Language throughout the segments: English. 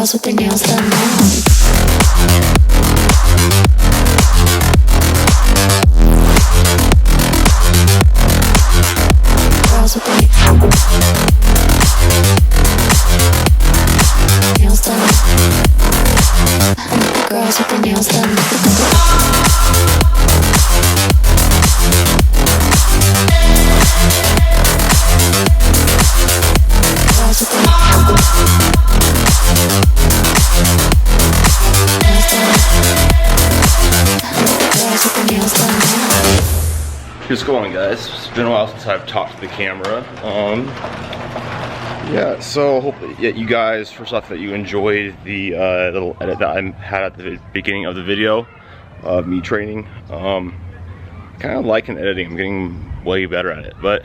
girls with their nails done now. Girls with their nails done. Girls with their nails done. Here's going, guys. It's been a while since I've talked to the camera. Yeah, so hope that you guys, first off, that you enjoyed the little edit that I had at the beginning of the video of me training. Kind of liking editing. I'm getting way better at it. But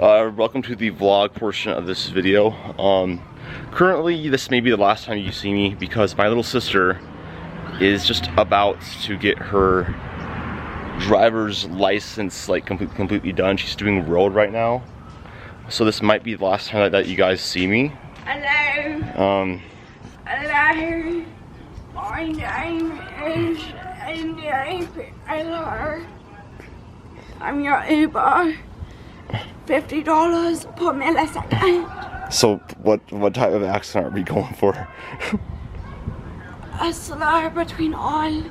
welcome to the vlog portion of this video. Currently, this may be the last time you see me because my little sister is just about to get her driver's license like completely done. She's doing road right now, so this might be the last time that you guys see me. Hello. Hello. My name is Taylor. I'm your Uber. $50 per millisecond. So what type of accent are we going for? A slur between all.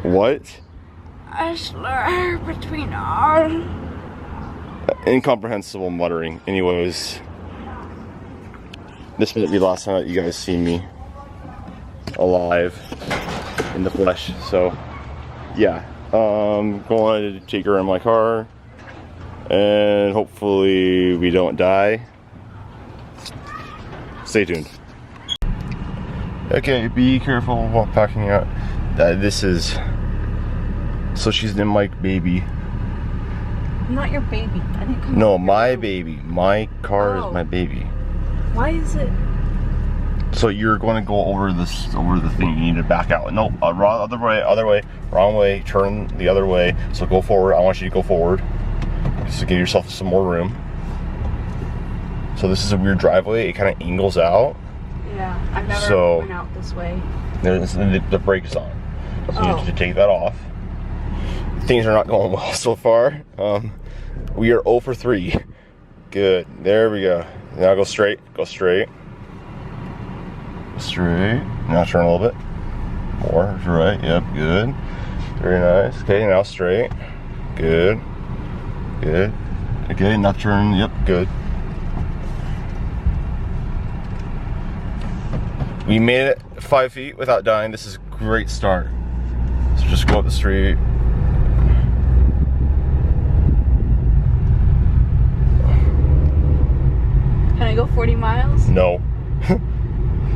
What? A slur between all. Incomprehensible muttering. Anyways, this might be the last time that you guys see me alive in the flesh. So yeah, going to take her in my car and hopefully we don't die. Stay tuned. Okay, be careful while packing out. This is, so she's in my baby. I'm not your baby. I didn't come. No, my baby. My car is my baby. Why is it? So you're going to go over the thing. You need to back out. No, other way, wrong way. Turn the other way. So go forward. I want you to go forward, just to give yourself some more room. So this is a weird driveway. It kind of angles out. Yeah, I've never went out this way. The brake is on. So you need to take that off. Things are not going well so far. We are 0 for 3. Good. There we go. Now go straight. Go straight. Straight. Now turn a little bit. More. Right. Yep. Good. Very nice. Okay. Now straight. Good. Good. Okay. Now turn. Yep. Good. We made it 5 feet without dying. This is a great start. So just go up the street. Can I go 40 miles? No.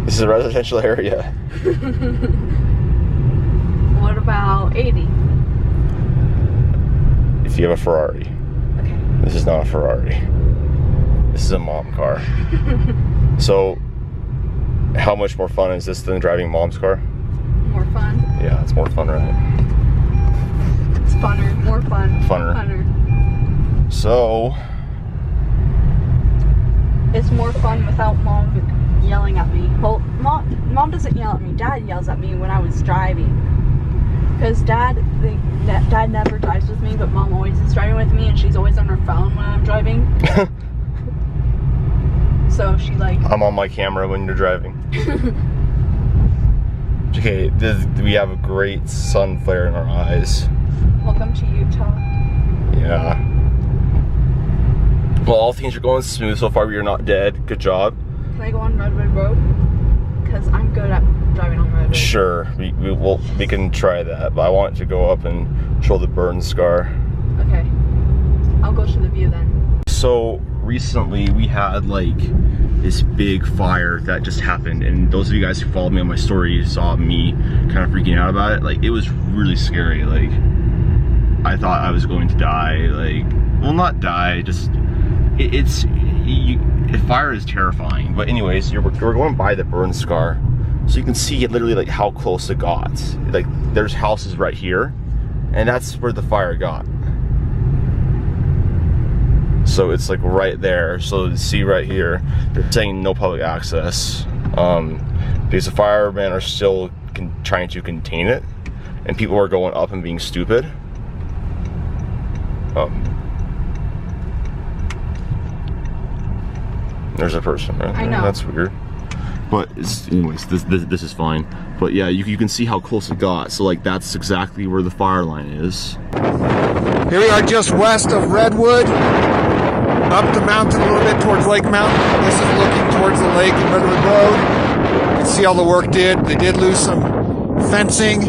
This is a residential area. What about 80? If you have a Ferrari. Okay. This is not a Ferrari. This is a mom car. So, how much more fun is this than driving mom's car? More fun? Yeah, it's more fun, right? It's funner, more fun. Funner. So, it's more fun without mom yelling at me. Well, mom doesn't yell at me. Dad yells at me when I was driving. Because dad never drives with me, but mom always is driving with me, and she's always on her phone when I'm driving. So she like... I'm on my camera when you're driving. Okay, we have a great sun flare in our eyes. Welcome to Utah. Yeah. Well, all things are going smooth so far. We are not dead. Good job. Can I go on Redwood Road? Because I'm good at driving on Redwood. Sure, we can try that, but I want to go up and show the burn scar. Okay. I'll go to the view then. So recently we had like this big fire that just happened, and those of you guys who followed me on my story saw me kind of freaking out about it. Like, it was really scary. Like, I thought I was going to die. Like, well, not die, just fire is terrifying. But anyways, we're going by the burn scar, so you can see it literally, like, how close it got. Like, there's houses right here, and that's where the fire got. So So it's like right there. So see right here, they're saying no public access because the firemen are still trying to contain it, and people are going up and being stupid. There's a person right there. I know. That's weird. But anyways, this is fine. But yeah, you can see how close it got. So like that's exactly where the fire line is. Here we are just west of Redwood, up the mountain a little bit towards Lake Mountain. This is looking towards the lake and Redwood Road. You can see all the work they did lose some fencing.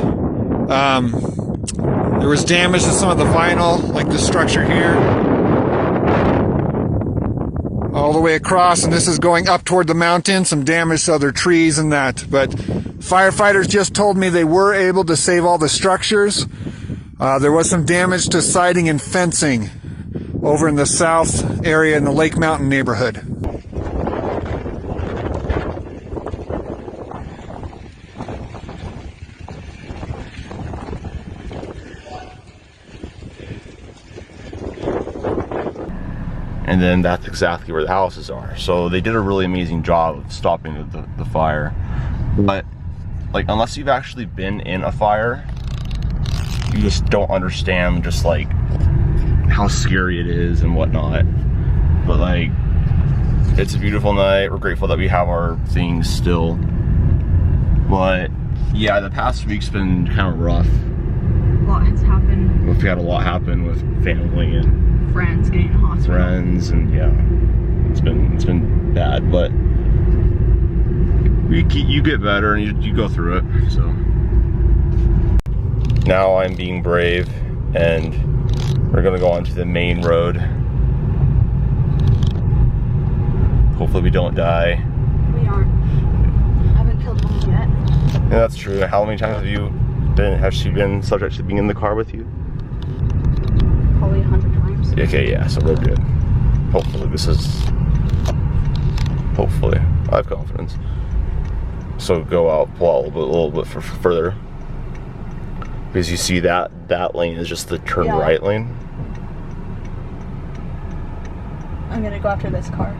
There was damage to some of the vinyl, like the structure here. All the way across, and this is going up toward the mountain, some damage to other trees and that. But firefighters just told me they were able to save all the structures. There was some damage to siding and fencing over in the south area in the Lake Mountain neighborhood. And then that's exactly where the houses are. So they did a really amazing job of stopping the fire. But like, unless you've actually been in a fire, you just don't understand just like how scary it is and whatnot. But like, it's a beautiful night. We're grateful that we have our things still. But yeah, the past week's been kind of rough. A lot has happened. We've had a lot happen with family and Friends getting in the hospital. friends, and yeah, it's been bad, but you get better and you go through it. So now I'm being brave, and we're gonna go onto the main road. Hopefully we don't die. We aren't. I haven't killed one yet. Yeah, that's true. How many times has she been subject to being in the car with you? Probably 100 times. Okay, yeah, so we're good. Hopefully I have confidence. So go out, pull out a little bit further. Because you see that lane is just the turn right lane. I'm gonna go after this car.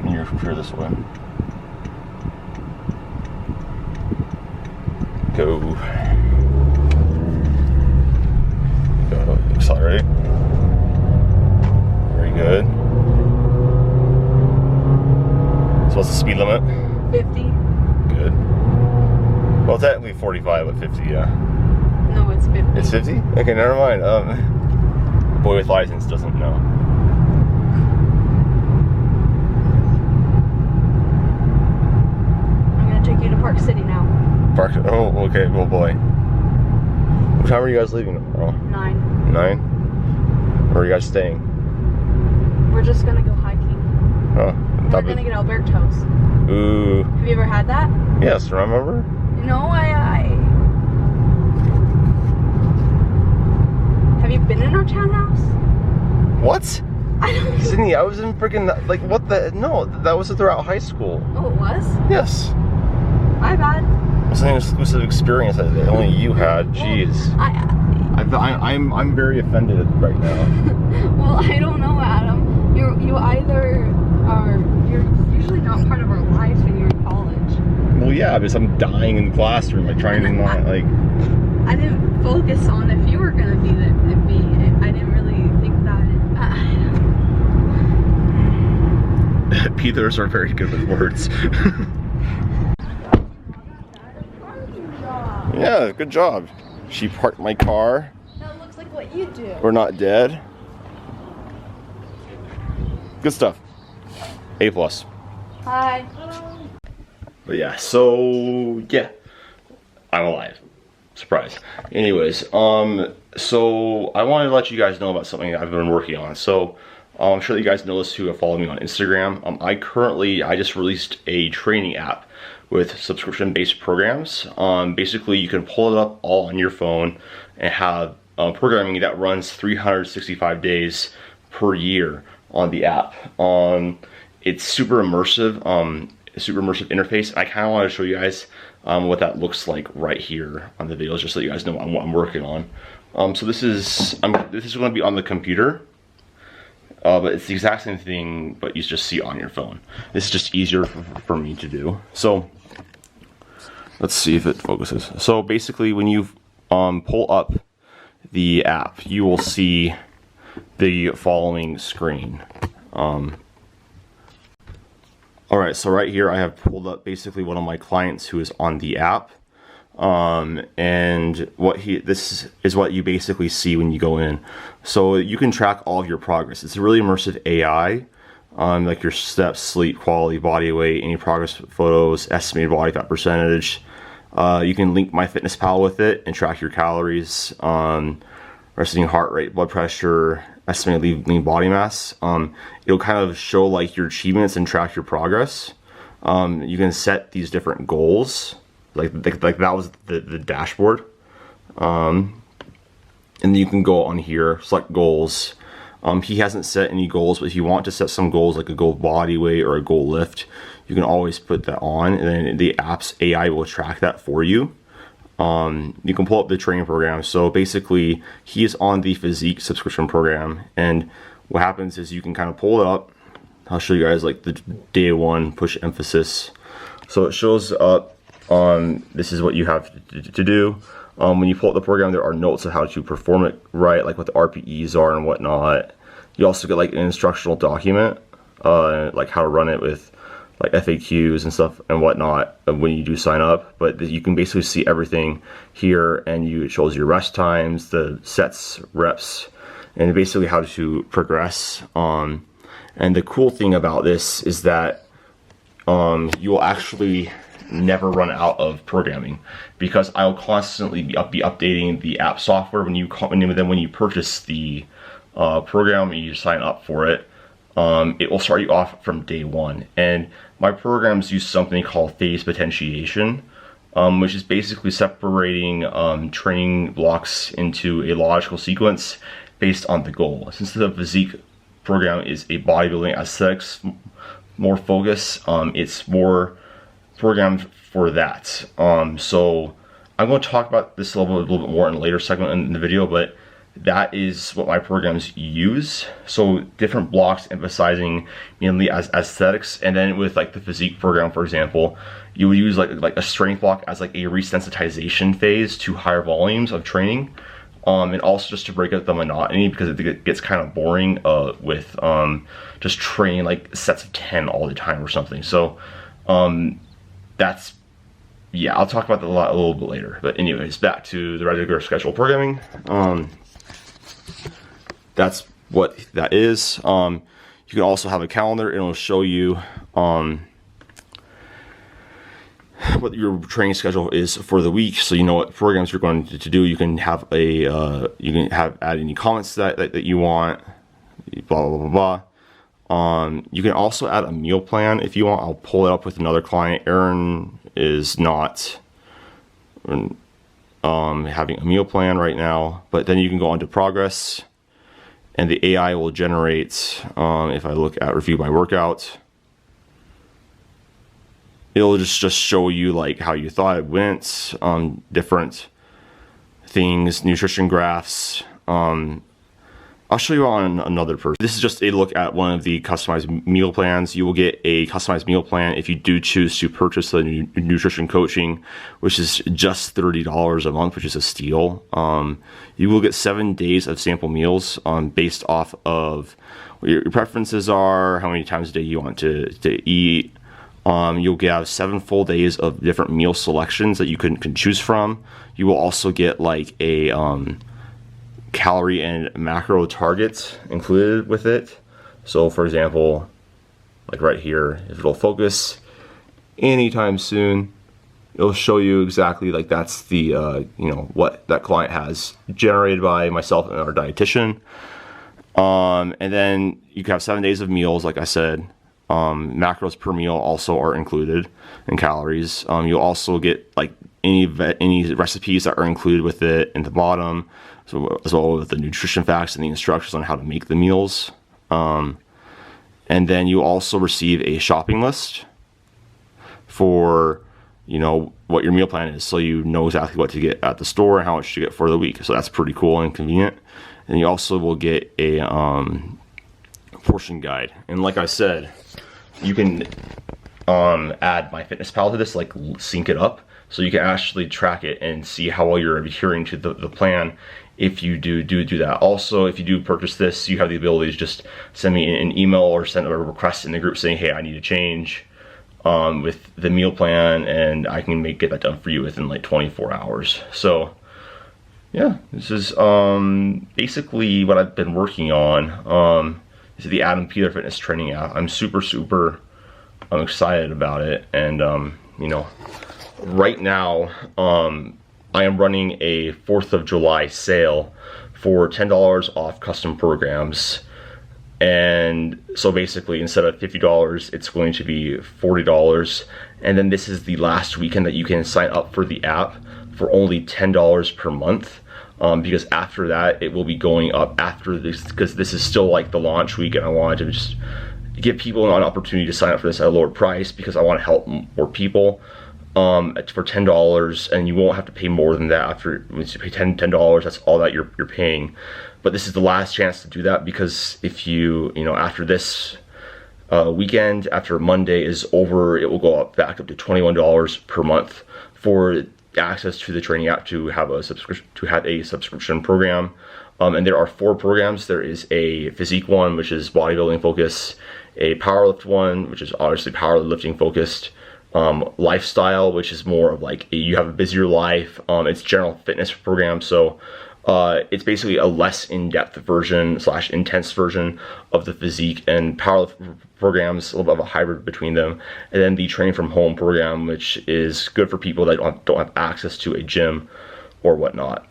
And you're clear this way. Go. Accelerate. Very good. So what's the speed limit? 50. Good. Well, technically 45, but 50, yeah. No, it's 50. It's 50? Okay, never mind. Boy with license doesn't know. I'm gonna take you to Park City now. Oh, okay, well, boy. What time are you guys leaving tomorrow? 9. 9? Where are you guys staying? We're just gonna go hiking. Oh, We're gonna get Alberto's. Ooh. Have you ever had that? Yes, remember? No, Have you been in our townhouse? What? I don't know. Sydney, I was in freaking, like, what the? No, that was throughout high school. Oh, it was? Yes. My bad. It's an exclusive experience that only you had. Jeez. I'm very offended right now. Well, I don't know, Adam. You either you're usually not part of our life when you're in college. Well, yeah, because I'm dying in the classroom, like trying to not like. I didn't focus on if you were gonna be the B. I didn't really think that. Peters are very good with words. Yeah, good job. She parked my car. That looks like what you do. We're not dead. Good stuff. A+. Hi. But yeah, so yeah, I'm alive. Surprise. Anyways, so I wanted to let you guys know about something I've been working on. So I'm sure that you guys know this who have followed me on Instagram. I just released a training app with subscription-based programs. Basically, you can pull it up all on your phone and have programming that runs 365 days per year on the app. It's super immersive, interface. I kind of want to show you guys what that looks like right here on the videos, just so you guys know what I'm working on. So this is going to be on the computer. But it's the exact same thing, but you just see on your phone. This is just easier for me to do. So let's see if it focuses. So basically, when you pull up the app, you will see the following screen. Alright, so right here I have pulled up basically one of my clients who is on the app. And this is what you basically see when you go in. So you can track all of your progress. It's a really immersive AI, like your steps, sleep, quality, body weight, any progress photos, estimated body fat percentage. You can link MyFitnessPal with it and track your calories, resting heart rate, blood pressure, estimated lean body mass. It'll kind of show like your achievements and track your progress. You can set these different goals. Like that was the dashboard. And then you can go on here, select goals. He hasn't set any goals, but if you want to set some goals like a goal body weight or a goal lift, you can always put that on, and then the app's AI will track that for you. You can pull up the training program. So basically, he is on the physique subscription program, and what happens is you can kind of pull it up. I'll show you guys like the day one push emphasis. So it shows up. This is what you have to do. When you pull up the program, there are notes of how to perform it right, like what the RPEs are and whatnot. You also get like an instructional document, like how to run it with like FAQs and stuff and whatnot when you do sign up. But you can basically see everything here, and it shows your rest times, the sets, reps, and basically how to progress. And the cool thing about this is that you will actually never run out of programming, because I'll constantly be updating the app software when you purchase the program and you sign up for it. It will start you off from day one, and my programs use something called phase potentiation, which is basically separating training blocks into a logical sequence based on the goal. Since the physique program is a bodybuilding aesthetics more focus, it's more programmed for that. So I'm going to talk about this a little bit more in a later segment in the video, but that is what my programs use. So different blocks emphasizing mainly as aesthetics, and then with like the physique program, for example, you would use like a strength block as like a resensitization phase to higher volumes of training, and also just to break up the monotony, because it gets kind of boring with just training like sets of 10 all the time or something. So yeah, I'll talk about that a little bit later. But anyways, back to the regular schedule programming. That's what that is. You can also have a calendar. It'll show you what your training schedule is for the week, so you know what programs you're going to do. You can have add any comments that you want. Blah blah blah blah. You can also add a meal plan if you want. I'll pull it up with another client. Aaron is not having a meal plan right now, but then you can go on to progress, and the AI will generate, if I look at review my workout, it'll just show you like how you thought it went, different things, nutrition graphs. I'll show you on another person. This is just a look at one of the customized meal plans. You will get a customized meal plan if you do choose to purchase the nutrition coaching, which is just $30 a month, which is a steal. You will get 7 days of sample meals based off of what your preferences are, how many times a day you want to eat. You'll get 7 full days of different meal selections that you can choose from. You will also get like a calorie and macro targets included with it. So for example, like right here, if it'll focus anytime soon, it'll show you exactly like that's the what that client has generated by myself and our dietitian. And then you can have 7 days of meals, like I said. Macros per meal also are included in calories. You'll also get like any recipes that are included with it in the bottom, so as well with the nutrition facts and the instructions on how to make the meals. And then you also receive a shopping list for what your meal plan is, so you know exactly what to get at the store and how much to get for the week. So that's pretty cool and convenient. And you also will get a portion guide. And like I said, you can add MyFitnessPal to this, like sync it up, so you can actually track it and see how well you're adhering to the plan if you do that. Also, if you do purchase this, you have the ability to just send me an email or send a request in the group saying, hey, I need to change with the meal plan, and I can get that done for you within like 24 hours. So yeah, this is basically what I've been working on. This is the Adam Peeler Fitness Training app. I'm super excited about it, and you know, right now I am running a 4th of July sale for $10 off custom programs. And so basically, instead of $50, it's going to be $40. And then this is the last weekend that you can sign up for the app for only $10 per month. Because after that, it will be going up after this, because this is still like the launch week, and I wanted to just give people an opportunity to sign up for this at a lower price, because I want to help more people for $10, and you won't have to pay more than that. After once you pay $10, that's all that you're paying. But this is the last chance to do that, because if you know, after this weekend, after Monday is over, it will go back up to $21 per month for access to the training app, to have a subscription program. And there are 4 programs. There is a physique one, which is bodybuilding focused, a powerlift one, which is obviously powerlifting focused, lifestyle, which is more of like you have a busier life. It's general fitness program, so it's basically a less in-depth version / intense version of the physique and powerlift programs, a little bit of a hybrid between them. And then the training from home program, which is good for people that don't have access to a gym or whatnot.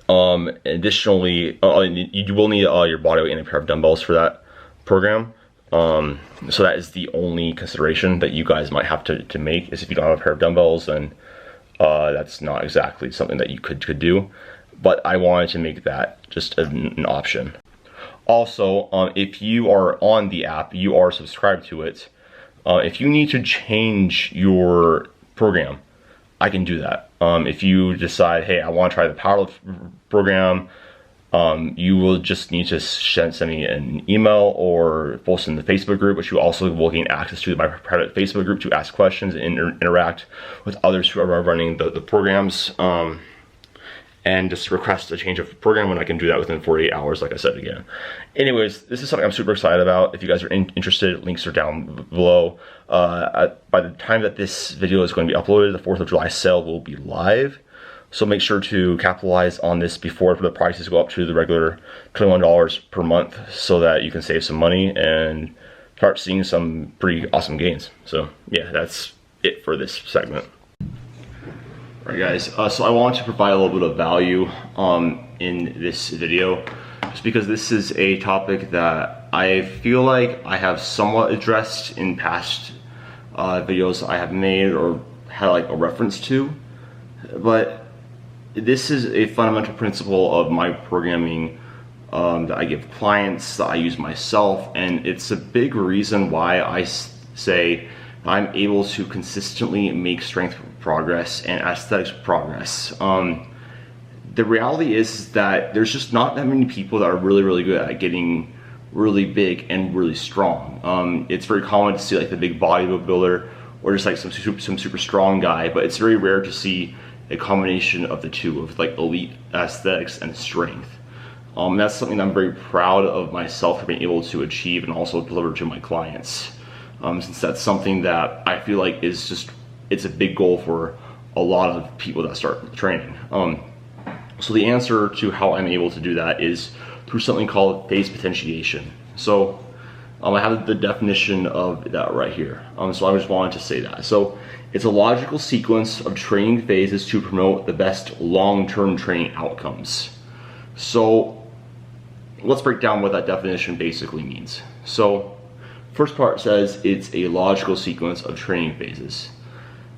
Additionally, you will need your body weight and a pair of dumbbells for that program. So that is the only consideration that you guys might have to make, is if you don't have a pair of dumbbells, then that's not exactly something that you could do. But I wanted to make that just an option. Also, if you are on the app, you are subscribed to it, if you need to change your program, I can do that. If you decide, hey, I want to try the powerlift program, you will just need to send me an email or post in the Facebook group, which you also will gain access to my private Facebook group to ask questions and interact with others who are running the programs, and just request a change of program, when I can do that within 48 hours, like I said again. Anyways, this is something I'm super excited about. If you guys are interested, links are down below. By the time that this video is going to be uploaded, the 4th of July sale will be live. So make sure to capitalize on this before the prices go up to the regular $21 per month, so that you can save some money and start seeing some pretty awesome gains. So yeah, that's it for this segment. Alright guys, so I want to provide a little bit of value in this video, just because this is a topic that I feel like I have somewhat addressed in past videos I have made or had like a reference to, but this is a fundamental principle of my programming that I give clients, that I use myself, and it's a big reason why I say I'm able to consistently make strength progress and aesthetics progress. The reality is that there's just not that many people that are really good at getting really big and really strong. It's very common to see like the big bodybuilder or just like some super strong guy, but it's very rare to see a combination of the two, of like elite aesthetics and strength. That's something that I'm very proud of myself for being able to achieve and also deliver to my clients. Since that's something that I feel like is just, it's a big goal for a lot of people that start training. So the answer to how I'm able to do that is through something called phase potentiation. So I have the definition of that right here. So I just wanted to say that. So it's a logical sequence of training phases to promote the best long-term training outcomes. So let's break down what that definition basically means. So first part says it's a logical sequence of training phases.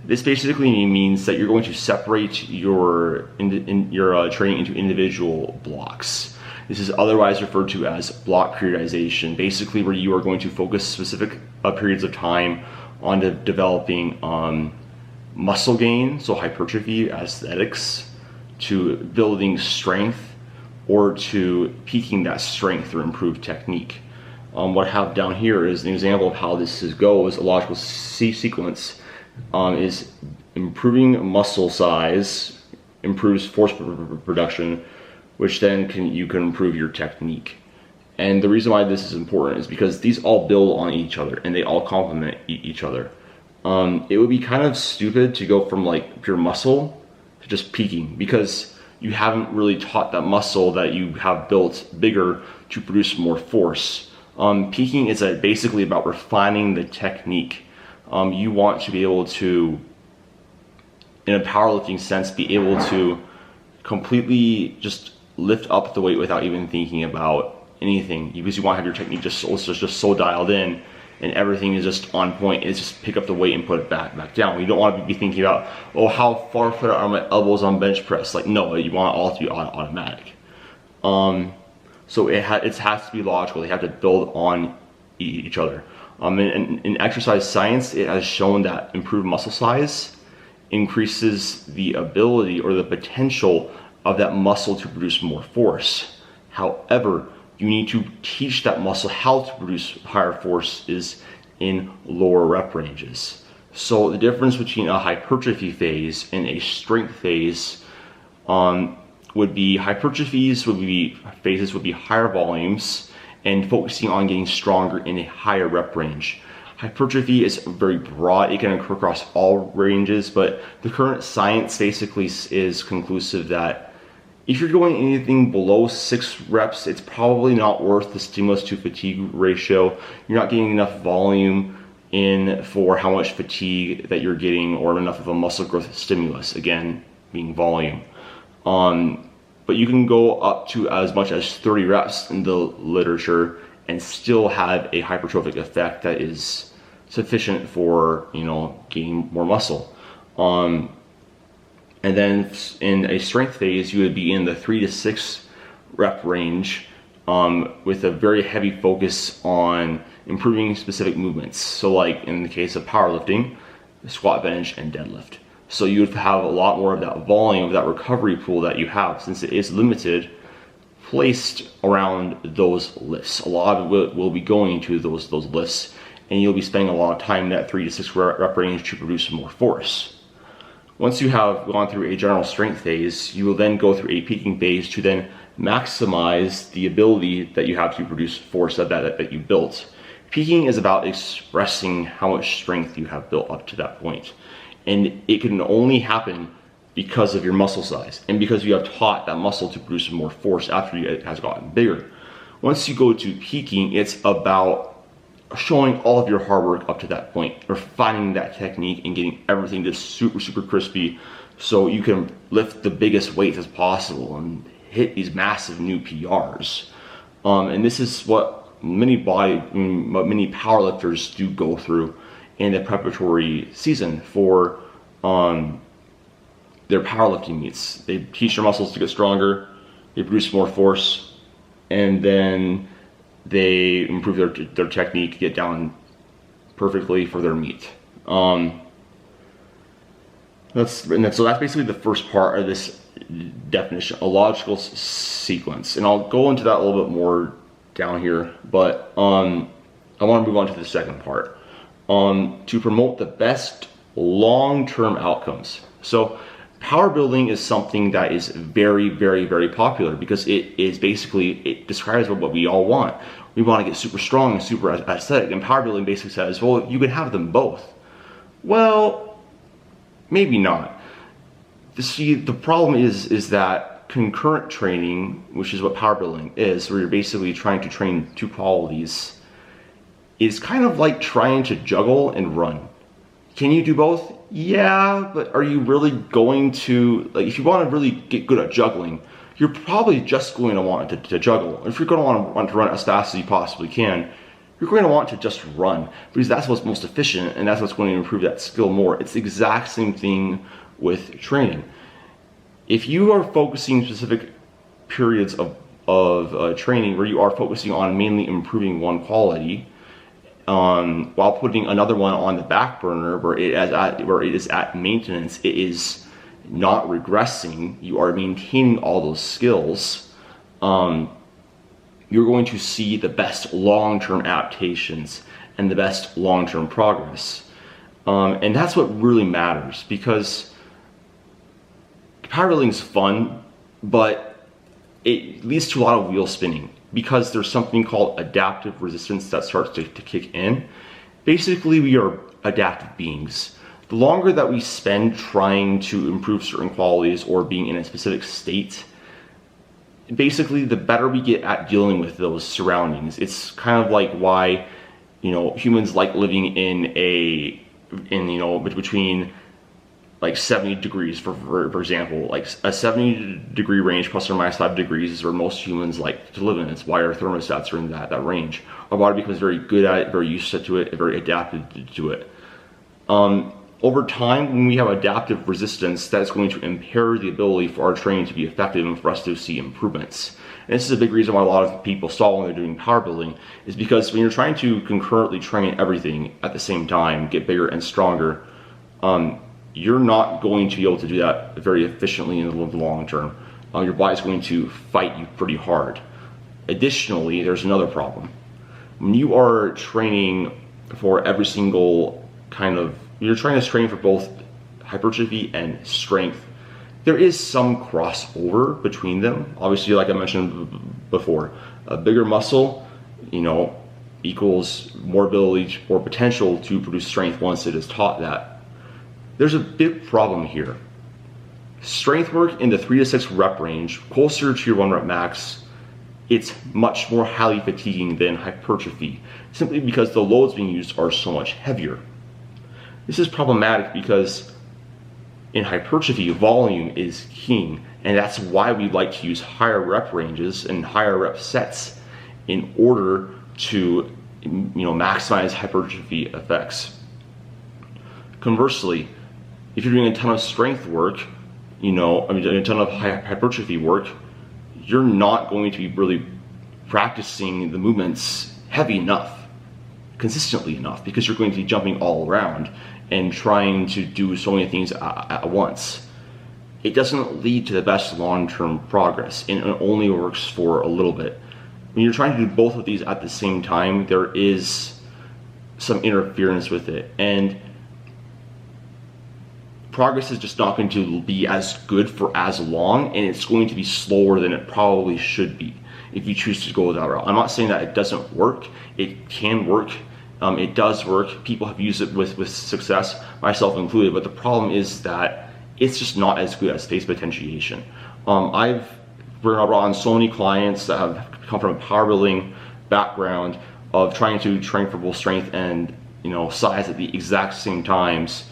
This basically means that you're going to separate your training into individual blocks. This is otherwise referred to as block periodization, basically where you are going to focus specific periods of time on developing muscle gain, so hypertrophy, aesthetics, to building strength, or to peaking that strength through improved technique. what I have down here is an example of how this goes. A logical sequence is improving muscle size, improves force production, which then you can improve your technique. And the reason why this is important is because these all build on each other and they all complement each other. It would be kind of stupid to go from like pure muscle to just peaking, because you haven't really taught that muscle that you have built bigger to produce more force. Peaking is basically about refining the technique. You want to be able to, in a powerlifting sense, be able to completely just lift up the weight without even thinking about anything, because you want to have your technique just so dialed in and everything is just on point. It's just pick up the weight and put it back down. You don't want to be thinking about, oh, how far foot are my elbows on bench press. Like, no, you want it all to be automatic. So it has to be logical. They have to build on each other. In exercise science, it has shown that improved muscle size increases the ability or the potential of that muscle to produce more force. However, you need to teach that muscle how to produce higher force is in lower rep ranges. So the difference between a hypertrophy phase and a strength phase would be phases would be higher volumes and focusing on getting stronger in a higher rep range. Hypertrophy is very broad. It can occur across all ranges, but the current science basically is conclusive that if you're going anything below 6 reps, it's probably not worth the stimulus to fatigue ratio. You're not getting enough volume in for how much fatigue that you're getting, or enough of a muscle growth stimulus, again, being volume. But you can go up to as much as 30 reps in the literature and still have a hypertrophic effect that is sufficient for, gaining more muscle. And then in a strength phase, you would be in the 3 to 6 rep range with a very heavy focus on improving specific movements. So like in the case of powerlifting, squat, bench, and deadlift. So you would have a lot more of that volume, of that recovery pool that you have, since it is limited, placed around those lifts. A lot of it will be going to those lifts, and you'll be spending a lot of time in that 3 to 6 rep range to produce more force. Once you have gone through a general strength phase, you will then go through a peaking phase to then maximize the ability that you have to produce force that you built. Peaking is about expressing how much strength you have built up to that point. And it can only happen because of your muscle size and because you have taught that muscle to produce more force after it has gotten bigger. Once you go to peaking, it's about showing all of your hard work up to that point, refining that technique and getting everything just super crispy, so you can lift the biggest weights as possible and hit these massive new PRs. And this is what many powerlifters do go through in the preparatory season for their powerlifting meets. They teach their muscles to get stronger, they produce more force, and then they improve their technique, get down perfectly for their meet. So that's basically the first part of this definition, a logical sequence. And I'll go into that a little bit more down here, but I want to move on to the second part. To promote the best long-term outcomes. So power building is something that is very popular because it describes what we all want. We want to get super strong and super aesthetic, and power building basically says, well, you can have them both. Well, maybe not. See, the problem is that concurrent training, which is what power building is, where you're basically trying to train two qualities, is kind of like trying to juggle and run. Can you do both? Yeah, but are you really going to, like, if you want to really get good at juggling, you're probably just going to want to juggle. If you're going to want to run as fast as you possibly can, you're going to want to just run, because that's what's most efficient and that's what's going to improve that skill more. It's the exact same thing with training. If you are focusing specific periods of training where you are focusing on mainly improving one quality, while putting another one on the back burner where it is at maintenance, it is not regressing, you are maintaining all those skills, you're going to see the best long-term adaptations and the best long-term progress. And that's what really matters, because powerlifting is fun, but it leads to a lot of wheel spinning because there's something called adaptive resistance that starts to kick in. Basically, we are adaptive beings. The longer that we spend trying to improve certain qualities or being in a specific state, basically the better we get at dealing with those surroundings. It's kind of like why, you know, humans like living between like 70 degrees for example. Like a 70 degree range plus or minus 5 degrees is where most humans like to live in. It's why our thermostats are in that range. Our body becomes very good at it, very used to it, very adapted to it. Over time, when we have adaptive resistance, that's going to impair the ability for our training to be effective and for us to see improvements. And this is a big reason why a lot of people stall when they're doing power building, is because when you're trying to concurrently train everything at the same time, get bigger and stronger, you're not going to be able to do that very efficiently in the long term. Your body's going to fight you pretty hard. Additionally, there's another problem. When you are training for every single kind of, you're trying to train for both hypertrophy and strength, there is some crossover between them. Obviously, like I mentioned before, a bigger muscle, you know, equals more ability or potential to produce strength once it is taught that. There's a big problem here. Strength work in the 3 to 6 rep range, closer to your 1 rep max, it's much more highly fatiguing than hypertrophy, simply because the loads being used are so much heavier. This is problematic because in hypertrophy, volume is king, and that's why we like to use higher rep ranges and higher rep sets in order to, you know, maximize hypertrophy effects. Conversely, if you're doing a ton of strength work, a ton of hypertrophy work, you're not going to be really practicing the movements heavy enough, consistently enough, because you're going to be jumping all around and trying to do so many things at once. It doesn't lead to the best long-term progress, and it only works for a little bit. When you're trying to do both of these at the same time, there is some interference with it, and progress is just not going to be as good for as long, and it's going to be slower than it probably should be if you choose to go that route. I'm not saying that it doesn't work. It can work. It does work. People have used it with success, myself included, but the problem is that it's just not as good as phase potentiation. I've brought on so many clients that have come from a powerbuilding background of trying to train for both strength and, you know, size at the exact same times.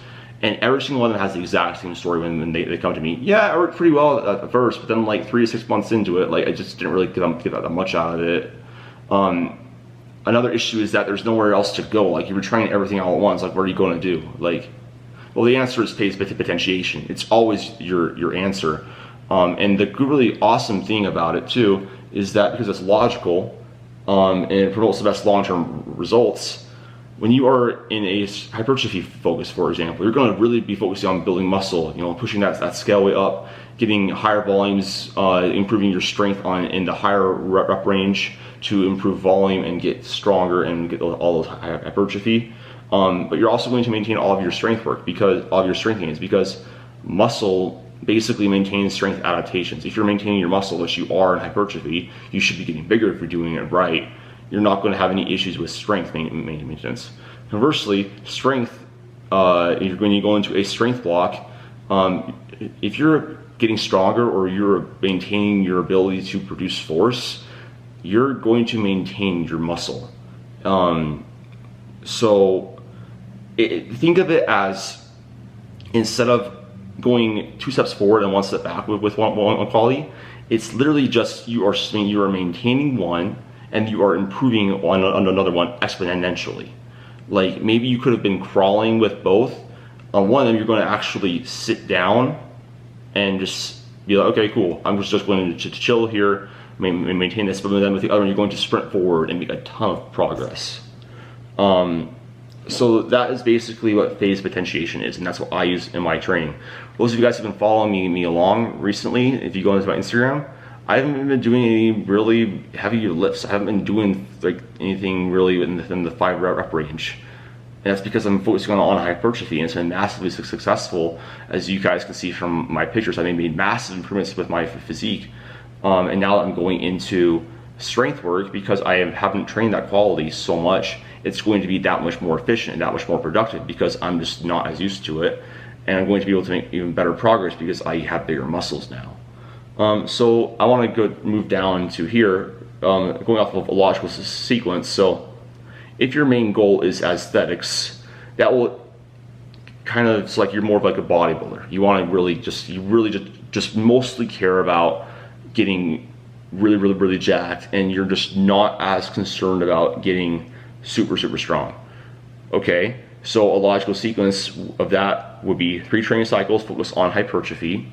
And every single one of them has the exact same story when they come to me. Yeah, I worked pretty well at first, but then like 3 to 6 months into it, like I just didn't really get that much out of it. Another issue is that there's nowhere else to go. Like, you were trying everything all at once. Like, what are you going to do? Like, well, the answer is phase potentiation. It's always your answer. And the really awesome thing about it too is that because it's logical and it promotes the best long-term results, when you are in a hypertrophy focus, for example, you're going to really be focusing on building muscle, you know, pushing that scale way up, getting higher volumes, improving your strength in the higher rep range to improve volume and get stronger and get all those hypertrophy. But you're also going to maintain all of your strength work, because all of your strength gains, because muscle basically maintains strength adaptations. If you're maintaining your muscle, which you are in hypertrophy, you should be getting bigger if you're doing it right. You're not going to have any issues with strength maintenance. Conversely, strength, if when you go into a strength block, if you're getting stronger or you're maintaining your ability to produce force, you're going to maintain your muscle. So think of it as, instead of going 2 steps forward and 1 step back with one quality, it's literally just you are maintaining one and you are improving on another one exponentially. Like, maybe you could have been crawling with both. On one of them, you're going to actually sit down and just be like, okay, cool, I'm just going to chill here, maintain this. But then with the other one, you're going to sprint forward and make a ton of progress. So that is basically what phase potentiation is, and that's what I use in my training. Those of you guys who have been following me along recently, if you go into my Instagram, I haven't been doing any really heavy lifts. I haven't been doing like anything really within the 5 rep range. And that's because I'm focusing on hypertrophy, and it's been massively successful. As you guys can see from my pictures, I made massive improvements with my physique. And now that I'm going into strength work, because I haven't trained that quality so much, it's going to be that much more efficient and that much more productive because I'm just not as used to it. And I'm going to be able to make even better progress because I have bigger muscles now. So I want to move down to here, going off of a logical sequence. So if your main goal is aesthetics, that will kind of, it's like you're more of like a bodybuilder. You want to really just mostly care about getting really jacked, and you're just not as concerned about getting super strong. Okay, so a logical sequence of that would be 3 training cycles focused on hypertrophy,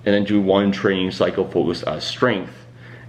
and then do 1 training cycle focused on strength,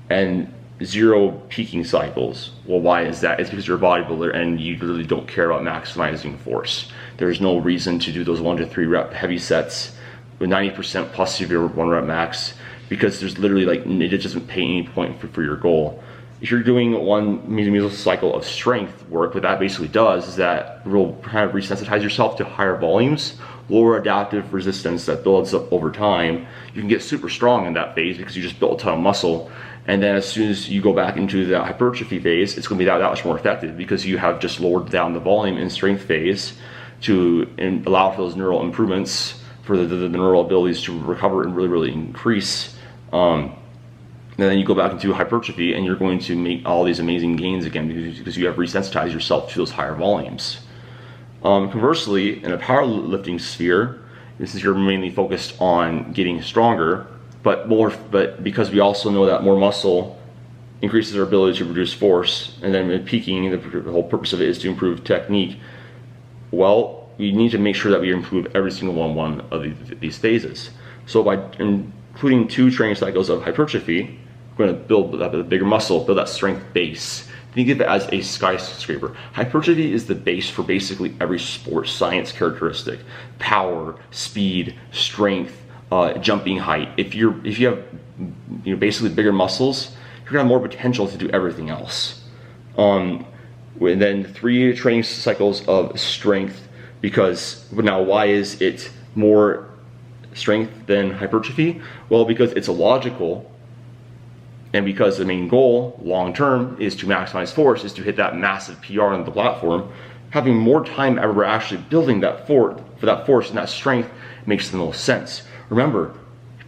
and 0 peaking cycles. Well, why is that? It's because you're a bodybuilder and you really don't care about maximizing force. There's no reason to do those 1 to 3 rep heavy sets with 90% plus of your 1 rep max, because there's literally like, it just doesn't pay any point for your goal. If you're doing 1 mesocycle cycle of strength work, what that basically does is that will kind of resensitize yourself to higher volumes, lower adaptive resistance that builds up over time. You can get super strong in that phase because you just built a ton of muscle. And then as soon as you go back into the hypertrophy phase, it's going to be that much more effective because you have just lowered down the volume in strength phase to allow for those neural improvements, for the neural abilities to recover and really increase. And then you go back into hypertrophy and you're going to make all these amazing gains again because you have resensitized yourself to those higher volumes. Conversely, in a powerlifting sphere, this is you're mainly focused on getting stronger, but because we also know that more muscle increases our ability to reduce force, and then peaking, the whole purpose of it is to improve technique. Well, we need to make sure that we improve every single one of these phases. So by including 2 training cycles of hypertrophy, we're going to build a bigger muscle, build that strength base. Think of it as a skyscraper. Hypertrophy is the base for basically every sports science characteristic: power, speed, strength, jumping height. If you have basically bigger muscles, you're gonna have more potential to do everything else. And then 3 training cycles of strength, because now why is it more strength than hypertrophy? Well, because it's illogical, and because the main goal long term is to maximize force, is to hit that massive PR on the platform. Having more time ever actually building that for that force and that strength makes the most sense. Remember,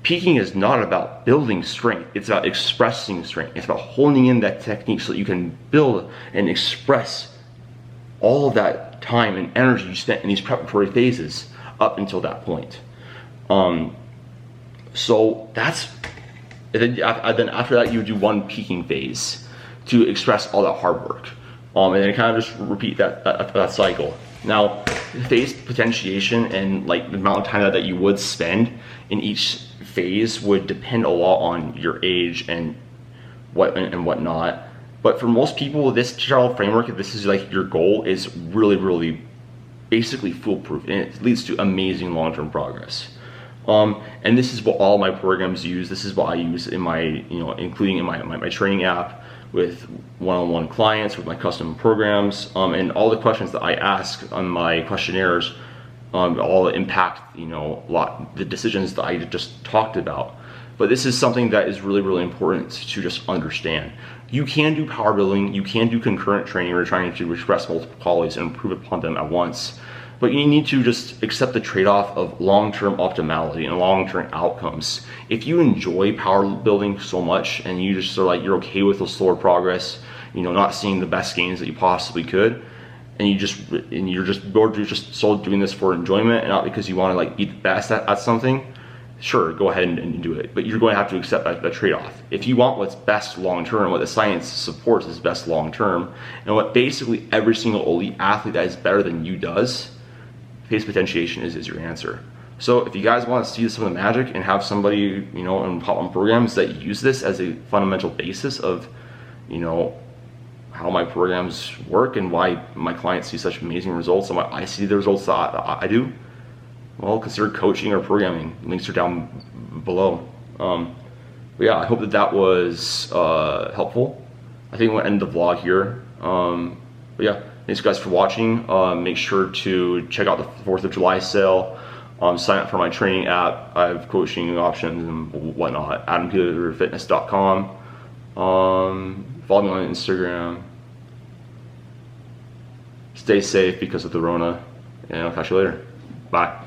peaking is not about building strength, it's about expressing strength. It's about honing in that technique so that you can build and express all of that time and energy you spent in these preparatory phases up until that point. So that's, and then after that you do 1 peaking phase to express all that hard work. And then kind of just repeat that cycle. Now, phase potentiation and like the amount of time that you would spend in each phase would depend a lot on your age and whatnot. But for most people, this general framework, if this is like your goal, is really basically foolproof, and it leads to amazing long-term progress. And this is what all my programs use. This is what I use in my, including in my training app, with one-on-one clients, with my custom programs, and all the questions that I ask on my questionnaires, all impact, the decisions that I just talked about. But this is something that is really important to just understand. You can do power building, you can do concurrent training, where you're trying to express multiple qualities and improve upon them at once. But you need to just accept the trade-off of long-term optimality and long-term outcomes. If you enjoy power building so much and you just you're okay with the slower progress, not seeing the best gains that you possibly could, and you're just so doing this for enjoyment and not because you want to be the best at something, sure, go ahead and do it. But you're going to have to accept that trade-off. If you want what's best long-term, what the science supports is best long-term, and what basically every single elite athlete that is better than you does, phase potentiation is your answer. So if you guys want to see some of the magic and have somebody, in pop-up programs that use this as a fundamental basis of, how my programs work and why my clients see such amazing results and why I see the results that I do, well, consider coaching or programming. Links are down below. But yeah, I hope that that was helpful. I think we'll end the vlog here. But yeah, thanks guys for watching. Make sure to check out the 4th of July sale. Sign up for my training app. I have coaching options and whatnot. AdamPeterFitness.com. Follow me on Instagram. Stay safe because of the Rona, and I'll catch you later. Bye.